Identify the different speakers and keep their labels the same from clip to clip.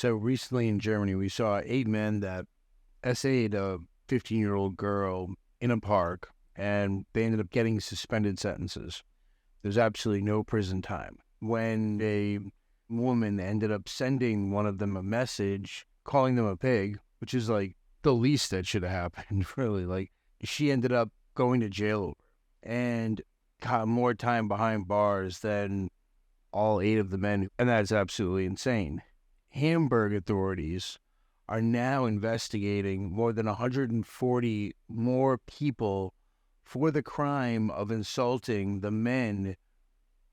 Speaker 1: So recently in Germany, we saw 8 men that essayed a 15-year-old girl in a park, and they ended up getting suspended sentences. There's absolutely no prison time. When a woman ended up sending one of them a message calling them a pig, which is like the least that should have happened, really. Like, she ended up going to jail over it and got more time behind bars than all 8 of the men, and that's absolutely insane. Hamburg authorities are now investigating more than 140 more people for the crime of insulting the men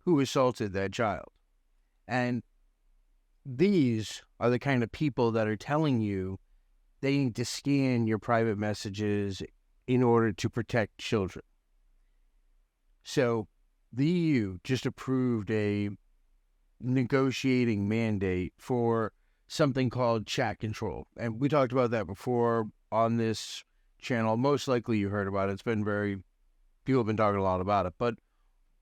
Speaker 1: who assaulted that child. And these are the kind of people that are telling you they need to scan your private messages in order to protect children. So the EU just approved a negotiating mandate for something called chat control. And we talked about that before on this channel. Most likely you heard about it. People have been talking a lot about it. But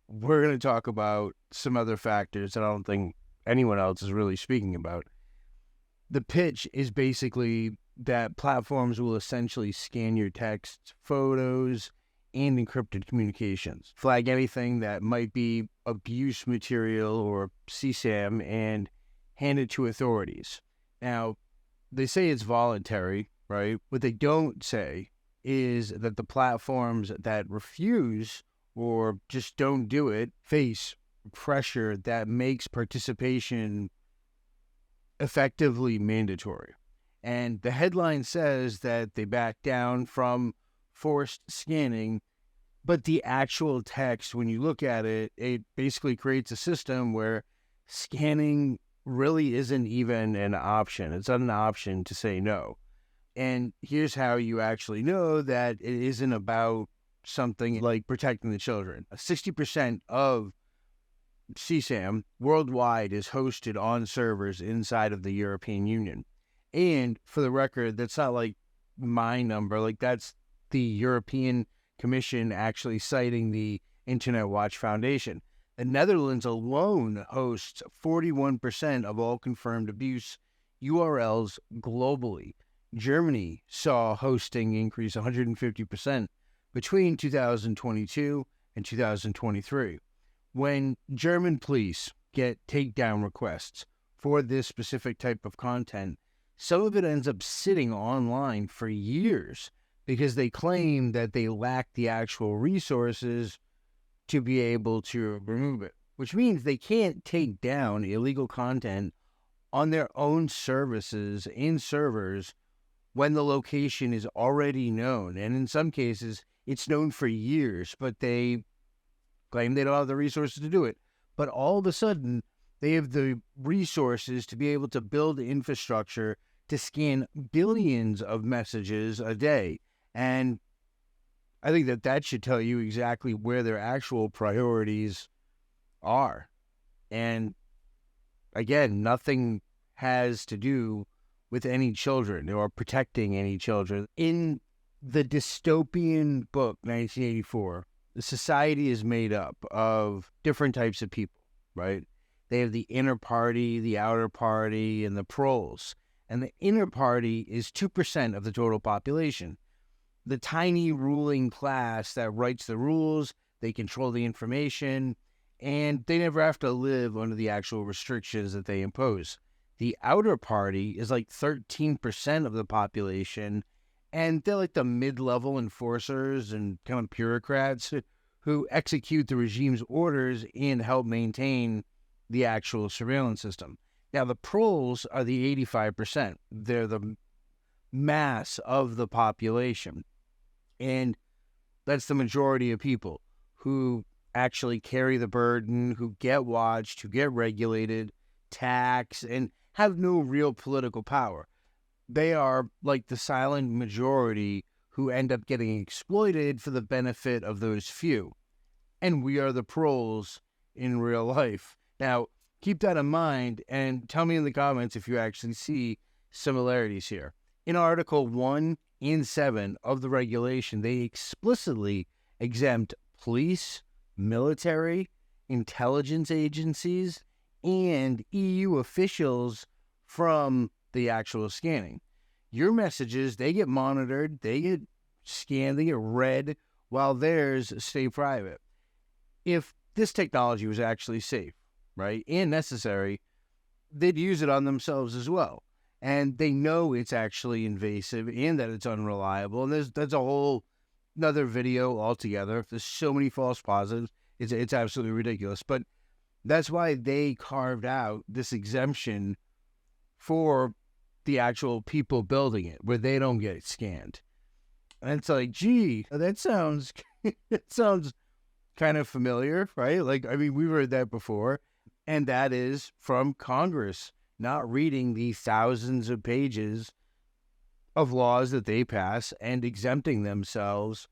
Speaker 1: we're going to talk about some other factors that I don't think anyone else is really speaking about. The pitch is basically that platforms will essentially scan your texts, photos, and encrypted communications, flag anything that might be abuse material or CSAM, and hand it to authorities. Now, they say it's voluntary, right? What they don't say is that the platforms that refuse or just don't do it face pressure that makes participation effectively mandatory. And the headline says that they back down from forced scanning, but the actual text, when you look at it, it basically creates a system where scanning really isn't even an option. It's not an option to say no. And here's how you actually know that it isn't about something like protecting the children. 60% of CSAM worldwide is hosted on servers inside of the European Union. And for the record, that's not like my number. Like, that's the European Commission actually citing the Internet Watch Foundation. The Netherlands alone hosts 41% of all confirmed abuse URLs globally. Germany saw hosting increase 150% between 2022 and 2023. When German police get takedown requests for this specific type of content, some of it ends up sitting online for years because they claim that they lack the actual resources to be able to remove it, which means they can't take down illegal content on their own services in servers when the location is already known. And in some cases, it's known for years, but they claim they don't have the resources to do it. But all of a sudden, they have the resources to be able to build infrastructure to scan billions of messages a day. And I think that should tell you exactly where their actual priorities are. And again, nothing has to do with any children or protecting any children. In the dystopian book, 1984, the society is made up of different types of people, right? They have the inner party, the outer party, and the proles. And the inner party is 2% of the total population. The tiny ruling class that writes the rules, they control the information, and they never have to live under the actual restrictions that they impose. The outer party is like 13% of the population, and they're like the mid-level enforcers and kind of bureaucrats who execute the regime's orders and help maintain the actual surveillance system. Now, the proles are the 85%. They're the mass of the population. And that's the majority of people who actually carry the burden, who get watched, who get regulated, taxed, and have no real political power. They are like the silent majority who end up getting exploited for the benefit of those few. And we are the proles in real life. Now, keep that in mind and tell me in the comments if you actually see similarities here. In Article 1 and 7 of the regulation, they explicitly exempt police, military, intelligence agencies, and EU officials from the actual scanning. Your messages, they get monitored, they get scanned, they get read, while theirs stay private. If this technology was actually safe, right, and necessary, they'd use it on themselves as well. And they know it's actually invasive and that it's unreliable. And that's a whole another video altogether. There's so many false positives. It's absolutely ridiculous. But that's why they carved out this exemption for the actual people building it, where they don't get scanned. And it's like, gee, that sounds it sounds kind of familiar, right? Like, I mean, we've heard that before. And that is from Congress not reading the thousands of pages of laws that they pass and exempting themselves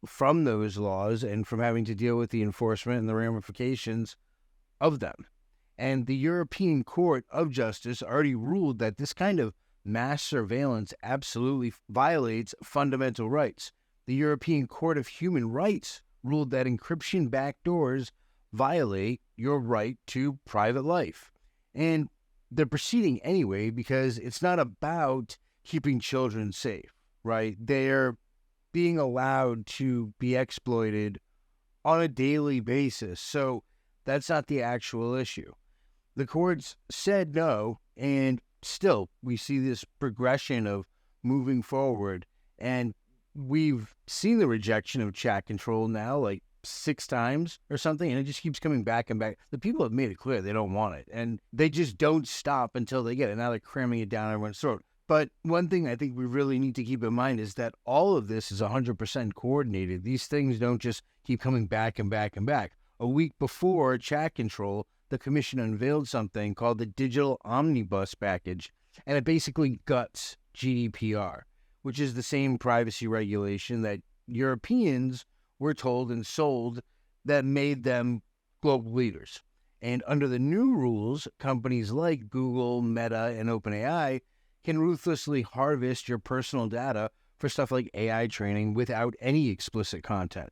Speaker 1: from those laws and from having to deal with the enforcement and the ramifications of them. And the European Court of Justice already ruled that this kind of mass surveillance absolutely violates fundamental rights. The European Court of Human Rights ruled that encryption backdoors violate your right to private life. And they're proceeding anyway because it's not about keeping children safe, right? They're being allowed to be exploited on a daily basis. So that's not the actual issue. The courts said no, and still we see this progression of moving forward. And we've seen the rejection of chat control now like 6 times or something, and it just keeps coming back and back. The people have made it clear they don't want it, and they just don't stop until they get it. Now they're cramming it down everyone's throat. But one thing I think we really need to keep in mind is that all of this is 100% coordinated. These things don't just keep coming back and back and back. A week before chat control, the commission unveiled something called the Digital Omnibus Package, and it basically guts GDPR, which is the same privacy regulation that Europeans were told and sold that made them global leaders. And under the new rules, companies like Google, Meta, and OpenAI can ruthlessly harvest your personal data for stuff like AI training without any explicit content.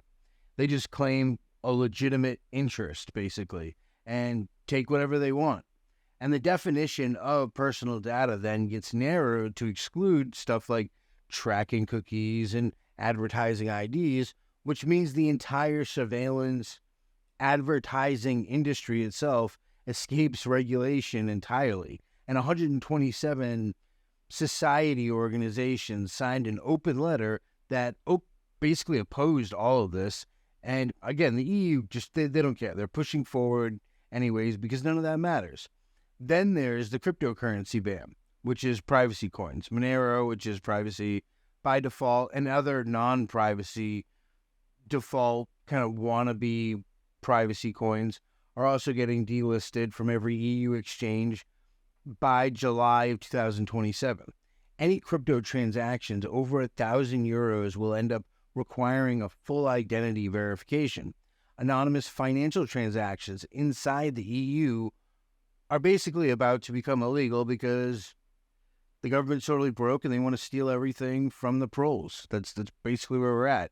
Speaker 1: They just claim a legitimate interest, basically, and take whatever they want. And the definition of personal data then gets narrowed to exclude stuff like tracking cookies and advertising IDs, which means the entire surveillance advertising industry itself escapes regulation entirely. And 127 society organizations signed an open letter that basically opposed all of this. And again, the EU just, they don't care. They're pushing forward anyways because none of that matters. Then there's the cryptocurrency ban, which is privacy coins. Monero, which is privacy by default, and other non-privacy default kind of wannabe privacy coins are also getting delisted from every EU exchange by July of 2027. Any crypto transactions over 1,000 euros will end up requiring a full identity verification. Anonymous financial transactions inside the EU are basically about to become illegal because the government's totally broke and they want to steal everything from the proles. That's basically where we're at.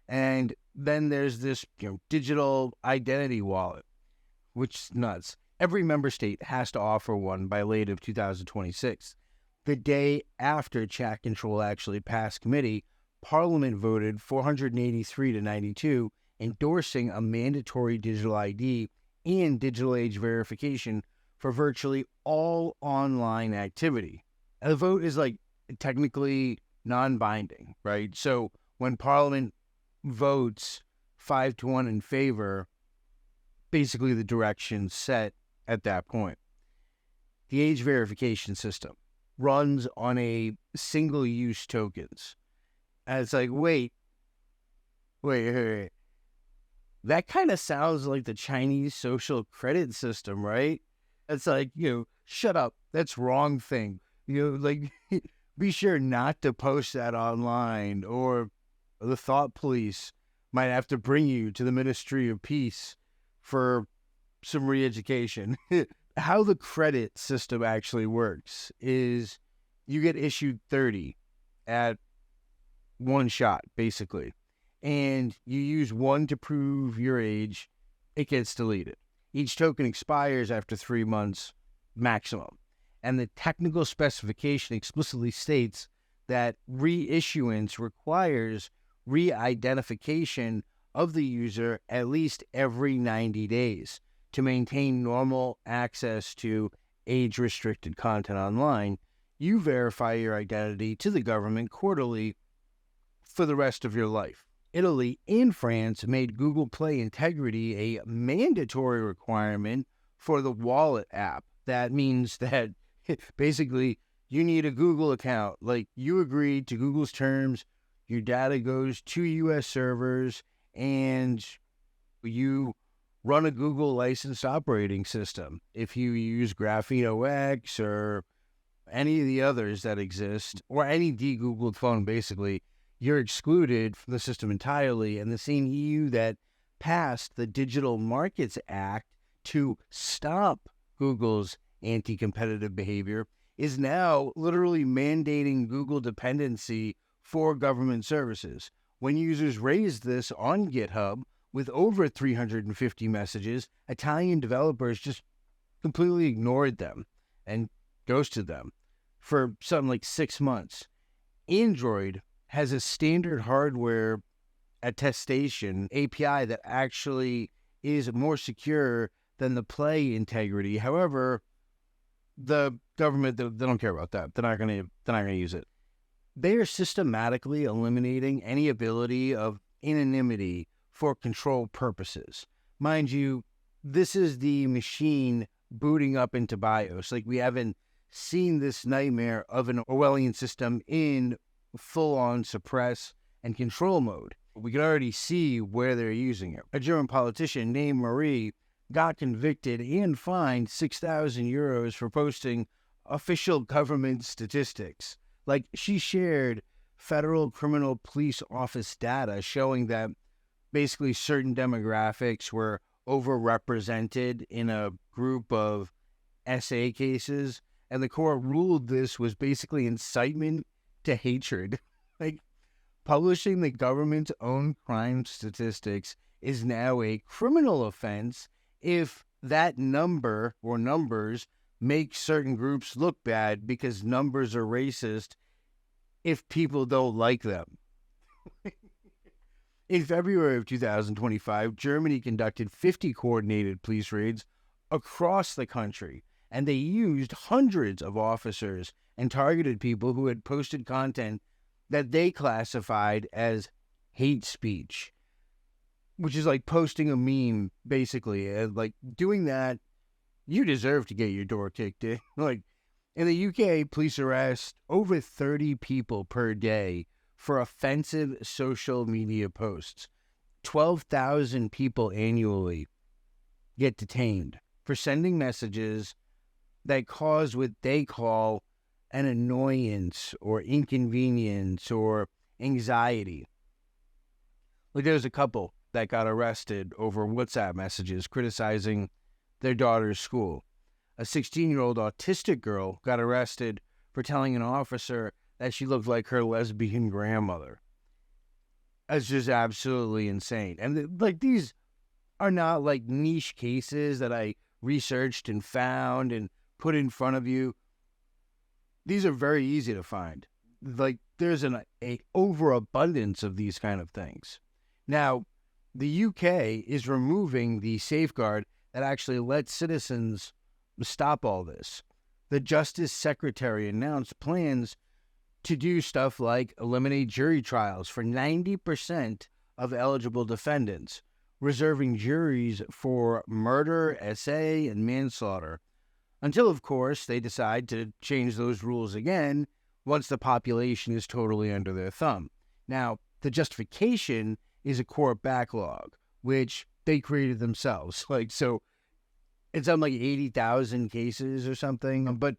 Speaker 1: And then there's this, digital identity wallet, which is nuts. Every member state has to offer one by late of 2026. The day after chat control actually passed committee, Parliament voted 483 to 92, endorsing a mandatory digital ID and digital age verification for virtually all online activity. And the vote is technically non-binding, right? So when Parliament votes 5-1 in favor, basically the direction set at that point. The age verification system runs on a single-use tokens. And it's like, wait. That kind of sounds like the Chinese social credit system, right? It's like, shut up. That's wrong thing. Be sure not to post that online, or the thought police might have to bring you to the Ministry of Peace for some re-education. How the credit system actually works is you get issued 30 at one shot, basically. And you use one to prove your age, it gets deleted. Each token expires after 3 months maximum. And the technical specification explicitly states that reissuance requires re-identification of the user at least every 90 days to maintain normal access to age-restricted content online. You verify your identity to the government quarterly for the rest of your life. Italy and France made Google Play integrity a mandatory requirement for the Wallet app. That means that basically you need a Google account. Like, you agreed to Google's terms, your data goes to U.S. servers, and you run a Google licensed operating system. If you use GrapheneOS or any of the others that exist, or any DeGoogled phone, basically, you're excluded from the system entirely. And the same EU that passed the Digital Markets Act to stop Google's anti-competitive behavior is now literally mandating Google dependency for government services. When users raised this on GitHub with over 350 messages, Italian developers just completely ignored them and ghosted them for something like 6 months. Android has a standard hardware attestation API that actually is more secure than the Play integrity. However, the government, they don't care about that. They're not going to use it. They are systematically eliminating any ability of anonymity for control purposes. Mind you, this is the machine booting up into BIOS. Like, we haven't seen this nightmare of an Orwellian system in full-on suppress and control mode. We can already see where they're using it. A German politician named Marie got convicted and fined 6,000 euros for posting official government statistics. Like, she shared Federal Criminal Police Office data showing that basically certain demographics were overrepresented in a group of SA cases, and the court ruled this was basically incitement to hatred. Like, publishing the government's own crime statistics is now a criminal offense if that number or numbers make certain groups look bad because numbers are racist if people don't like them. In February of 2025, Germany conducted 50 coordinated police raids across the country, and they used hundreds of officers and targeted people who had posted content that they classified as hate speech, which is like posting a meme, basically. Like, doing that, you deserve to get your door kicked in. Like, in the UK, police arrest over 30 people per day for offensive social media posts. 12,000 people annually get detained for sending messages that cause what they call an annoyance or inconvenience or anxiety. Like, there's a couple that got arrested over WhatsApp messages criticizing their daughter's school. A 16-year-old autistic girl got arrested for telling an officer that she looked like her lesbian grandmother. That's just absolutely insane. And like, these are not like niche cases that I researched and found and put in front of you. These are very easy to find. Like, there's an overabundance of these kind of things. Now, the UK is removing the safeguard that actually lets citizens stop all this. The Justice Secretary announced plans to do stuff like eliminate jury trials for 90% of eligible defendants, reserving juries for murder, SA, and manslaughter, until, of course, they decide to change those rules again once the population is totally under their thumb. Now, the justification is a court backlog, which they created themselves. Like, so it's on like 80,000 cases or something, but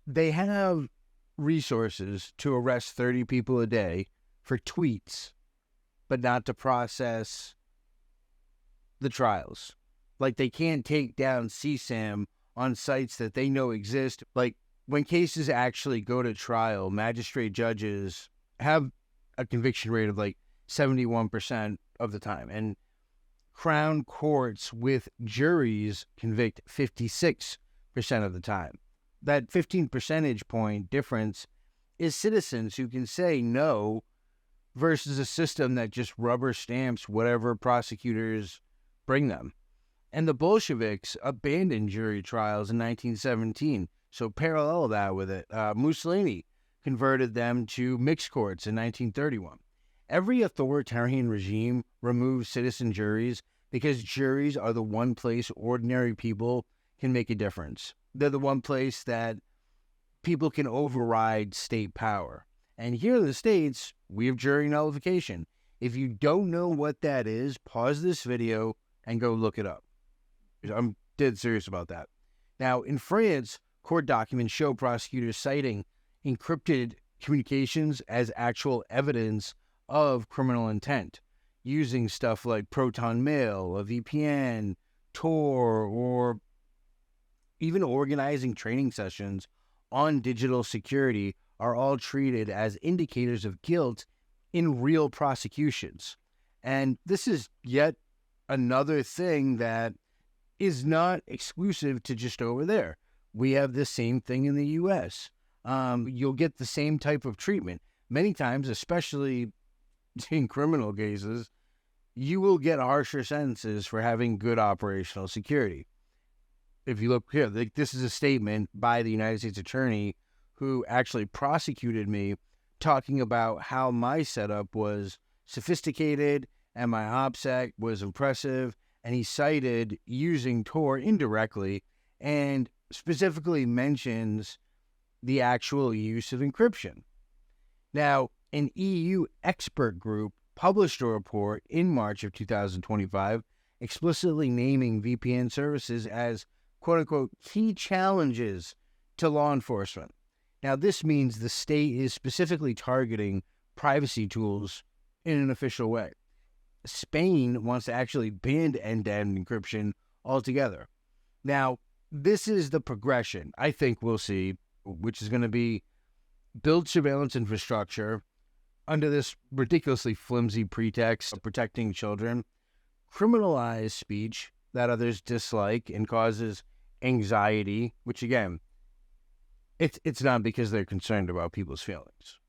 Speaker 1: they have resources to arrest 30 people a day for tweets, but not to process the trials. Like, they can't take down CSAM on sites that they know exist. Like, when cases actually go to trial, magistrate judges have a conviction rate of like 71% of the time, and Crown courts with juries convict 56% of the time. that 15 percentage point difference is citizens who can say no versus a system that just rubber stamps whatever prosecutors bring them. And the Bolsheviks abandoned jury trials in 1917, so parallel that with it. Mussolini converted them to mixed courts in 1931. Every authoritarian regime removes citizen juries because juries are the one place ordinary people can make a difference. They're the one place that people can override state power. And here in the States, we have jury nullification. If you don't know what that is, pause this video and go look it up. I'm dead serious about that. Now, in France, court documents show prosecutors citing encrypted communications as actual evidence of criminal intent, using stuff like Proton Mail, a VPN, Tor, or even organizing training sessions on digital security are all treated as indicators of guilt in real prosecutions. And this is yet another thing that is not exclusive to just over there. We have the same thing in the U.S. You'll get the same type of treatment. Many times, especially in criminal cases, you will get harsher sentences for having good operational security. If you look here, this is a statement by the United States Attorney who actually prosecuted me, talking about how my setup was sophisticated and my OPSEC was impressive, and he cited using Tor indirectly and specifically mentions the actual use of encryption. Now, an EU expert group published a report in March of 2025 explicitly naming VPN services as quote-unquote key challenges to law enforcement. Now, this means the state is specifically targeting privacy tools in an official way. Spain wants to actually ban end-to-end encryption altogether. Now, this is the progression I think we'll see, which is going to be build surveillance infrastructure under this ridiculously flimsy pretext of protecting children, criminalize speech that others dislike and causes anxiety, which again, it's not because they're concerned about people's feelings.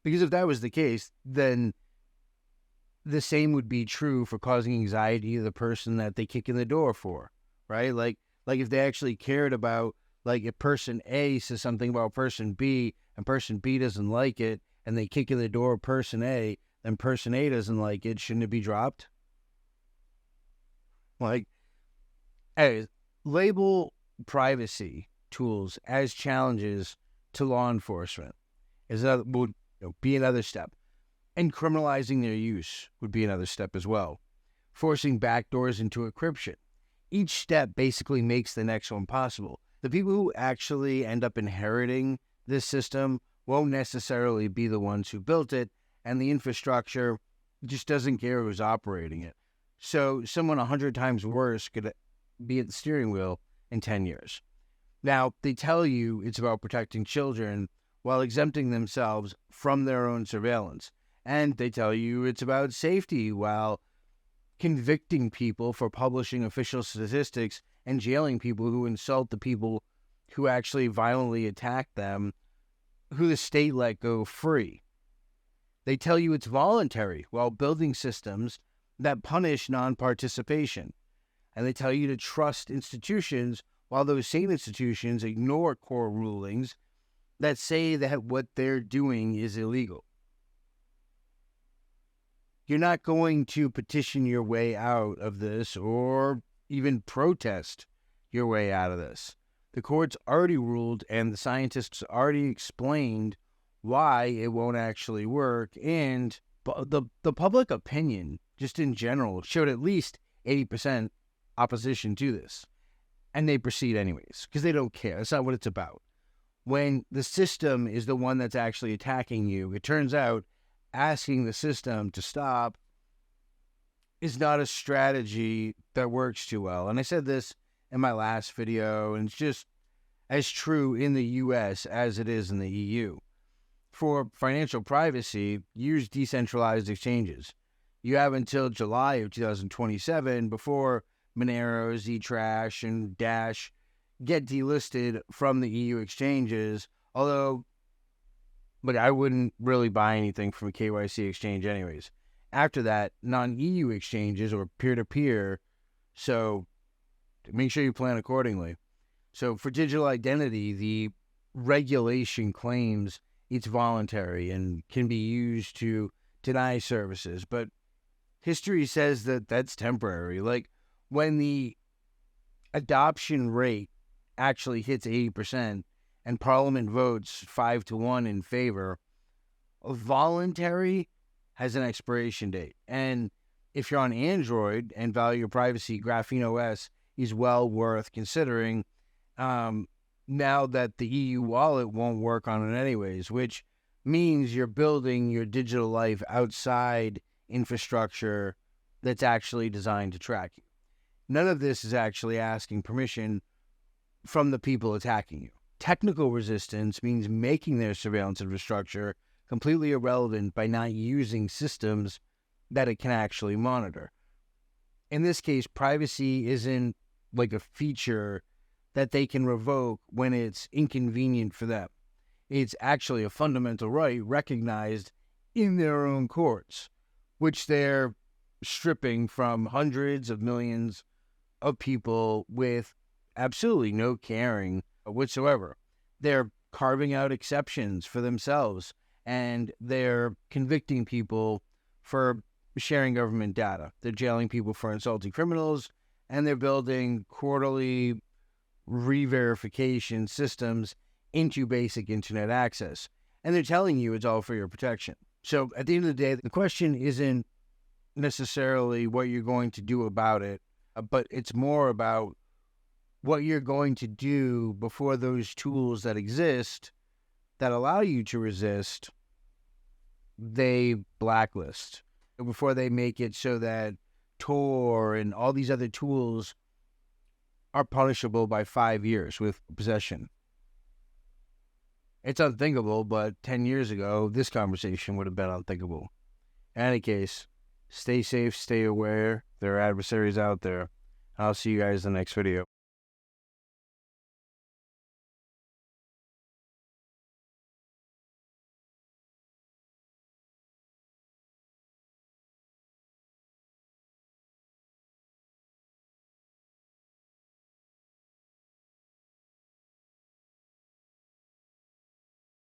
Speaker 1: Because if that was the case, then the same would be true for causing anxiety to the person that they kick in the door for, right? Like if they actually cared about, like if person A says something about person B and person B doesn't like it and they kick in the door of person A, then person A doesn't like it, shouldn't it be dropped? Like, hey, label privacy tools as challenges to law enforcement would be another step. And criminalizing their use would be another step as well. Forcing backdoors into encryption. Each step basically makes the next one possible. The people who actually end up inheriting this system won't necessarily be the ones who built it, and the infrastructure just doesn't care who's operating it. So someone 100 times worse could be at the steering wheel in 10 years. Now, they tell you it's about protecting children while exempting themselves from their own surveillance. And they tell you it's about safety while convicting people for publishing official statistics and jailing people who insult the people who actually violently attack them, who the state let go free. They tell you it's voluntary while building systems that punish non-participation. And they tell you to trust institutions while those same institutions ignore core rulings that say that what they're doing is illegal. You're not going to petition your way out of this or even protest your way out of this. The court's already ruled and the scientists already explained why it won't actually work, and the public opinion, just in general, showed at least 80% opposition to this. And they proceed anyways, because they don't care. That's not what it's about. When the system is the one that's actually attacking you, it turns out asking the system to stop is not a strategy that works too well. And I said this in my last video, and it's just as true in the US as it is in the EU. For financial privacy, use decentralized exchanges. You have until July of 2027 before Monero, Ztrash, and Dash get delisted from the EU exchanges, although, but I wouldn't really buy anything from a KYC exchange anyways. After that, non-EU exchanges or peer-to-peer, so make sure you plan accordingly. So for digital identity, the regulation claims it's voluntary and can be used to deny services, but history says that that's temporary. Like when the adoption rate actually hits 80% and Parliament votes 5-1 in favor, voluntary has an expiration date. And if you're on Android and value your privacy, GrapheneOS is well worth considering. Now that the EU wallet won't work on it anyways, which means you're building your digital life outside infrastructure that's actually designed to track you. None of this is actually asking permission from the people attacking you. Technical resistance means making their surveillance infrastructure completely irrelevant by not using systems that it can actually monitor. In this case, privacy isn't like a feature that they can revoke when it's inconvenient for them. It's actually a fundamental right recognized in their own courts, which they're stripping from hundreds of millions of people with absolutely no caring whatsoever. They're carving out exceptions for themselves, and they're convicting people for sharing government data. They're jailing people for insulting criminals, and they're building quarterly re-verification systems into basic internet access. And they're telling you it's all for your protection. So at the end of the day, the question isn't necessarily what you're going to do about it, but it's more about what you're going to do before those tools that exist that allow you to resist, they blacklist. Before they make it so that Tor and all these other tools are punishable by 5 years with possession. It's unthinkable, but 10 years ago, this conversation would have been unthinkable. In any case, stay safe, stay aware. There are adversaries out there. I'll see you guys in the next video.